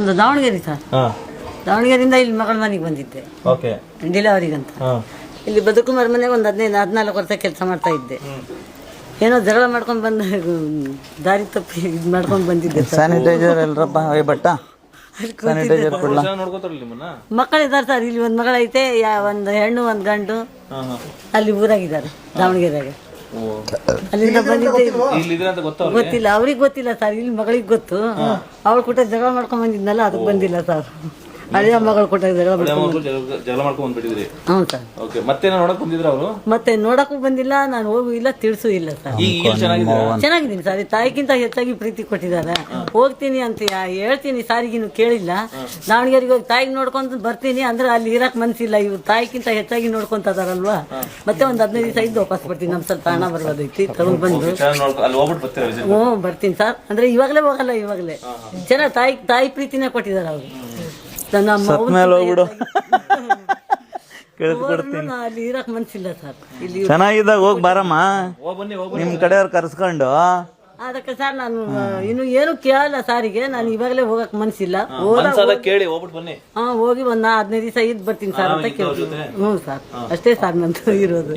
ನಮ್ದು ದಾವಣಗೆರೆ ಸರ್. ದಾವಣಗೆರೆಯಿಂದ ಇಲ್ಲಿ ಮಗಳ ಮನೆಗೆ ಬಂದಿದ್ದೆ ಡಿಲವರಿಗಂತ. ಇಲ್ಲಿ ಬದುಕುಮಾರ್ ಮನೆಗೆ ಒಂದು 14 ವರ್ಷ ಕೆಲಸ ಮಾಡ್ತಾ ಇದ್ದೆ. ಏನೋ ಜಗಳ ಮಾಡ್ಕೊಂಡು ಬಂದ ದಾರಿ ತಪ್ಪಿ ಇದು ಮಾಡ್ಕೊಂಡು ಬಂದಿದ್ದೆ. ಸ್ಯಾನಿಟೈಸರ್ ಎಲ್ರಪ್ಪ ಬಟ್ಟ ಸ್ಯಾನಿಟೈಸರ್ ಕೊಡ್ಲಾ? ಮಕ್ಕಳಿದ್ದಾರೆ ಸರ್. ಇಲ್ಲಿ ಒಂದು ಮಗಳೈತೆ, ಒಂದು ಹೆಣ್ಣು ಒಂದು ಗಂಡು ಅಲ್ಲಿ ಊರಾಗಿದ್ದಾರೆ ದಾವಣಗೆರೆಯಾಗ. ಅಲ್ಲಿಂದ ಬಂದಿದ್ದೆ. ಗೊತ್ತಿಲ್ಲ, ಅವ್ರಿಗೆ ಗೊತ್ತಿಲ್ಲ ಸರ್, ಇಲ್ಲಿ ಮಗಳಿಗೆ ಗೊತ್ತು. ಅವಳು ಕೂಟ ಜಗಳ ಮಾಡ್ಕೊಂಡ್ ಬಂದಿದ್ನಲ್ಲ, ಅದಕ್ಕೆ ಬಂದಿಲ್ಲ ಸರ್. ಹಳೆಯ ಮಗಳು ಕೊಟ್ಟ ಜಗಳ ಮಾಡ್ಕೊಂಡ್ ಬಂದ್ಬಿಟ್ಟಿದ್ರಿ. ಹ್ಞೂ ಸರ್. ಮತ್ತೆ ನೋಡಕ್ಕೂ ಬಂದಿಲ್ಲ, ನಾನು ಹೋಗು ಇಲ್ಲ, ತಿಳಿಸೂ ಇಲ್ಲ ಸರ್. ಚೆನ್ನಾಗಿದ್ದೀನಿ ಸರ್. ತಾಯಿಗಿಂತ ಹೆಚ್ಚಾಗಿ ಪ್ರೀತಿ ಕೊಟ್ಟಿದ್ದಾರೆ. ಹೋಗ್ತೀನಿ ಅಂತ ಹೇಳ್ತೀನಿ, ಸಾರಿಗಿನ್ನು ಕೇಳಿಲ್ಲ. ದಾವಣಗೆರೆಗೆ ಹೋಗಿ ತಾಯಿಗೆ ನೋಡ್ಕೊಂತ ಬರ್ತೀನಿ ಅಂದ್ರೆ ಅಲ್ಲಿ ಇರಕ್ ಮನ್ಸಿಲ್ಲ. ಇವ್ರು ತಾಯಿಗಿಂತ ಹೆಚ್ಚಾಗಿ ನೋಡ್ಕೊಂತದಾರಲ್ವಾ. ಮತ್ತೆ ಒಂದು 15 ದಿವಸ ಇದ್ದು ವಾಪಸ್ ಬರ್ತೀನಿ. ನಮ್ ಸ್ವಲ್ಪ ಹಣ ಬರ್ಬೋದೈತಿ, ತಗೊಂಡ್ ಬಂದು. ಹ್ಞೂ ಬರ್ತೀನಿ ಸರ್. ಅಂದ್ರೆ ಇವಾಗಲೇ ಹೋಗಲ್ಲ, ಇವಾಗಲೇ ಚೆನ್ನಾಗಿ ತಾಯಿ ಪ್ರೀತಿನೇ ಕೊಟ್ಟಿದ್ದಾರೆ ಅವರು. ಅಲ್ಲಿ ಇರಕ್ ಮನ್ಸಿಲ್ಲ ಸರ್. ಇಲ್ಲಿ ಚೆನ್ನಾಗಿದ್ದಾಗ ಹೋಗಿ ಬಾರಮ್ಮ, ನಿಮ್ ಕಡೆಯವ್ರು ಕರ್ಸ್ಕೊಂಡು. ಅದಕ್ಕೆ ಸರ್ ನಾನು ಇನ್ನು ಏನು ಕೇಳಲ್ಲ ಸಾರಿಗೆ. ನಾನು ಇವಾಗಲೇ ಹೋಗಕ್ ಮನ್ಸಿಲ್ಲ. ಹೋಗಿ ಒಂದ್ 15 ದಿವಸ ಇದ್ ಬರ್ತೀನಿ ಸರ್ ಅಂತ ಕೇಳ್ತೀನಿ. ಹ್ಞೂ ಸರ್, ಅಷ್ಟೇ ಸರ್ ನಂದು ಇರೋದು.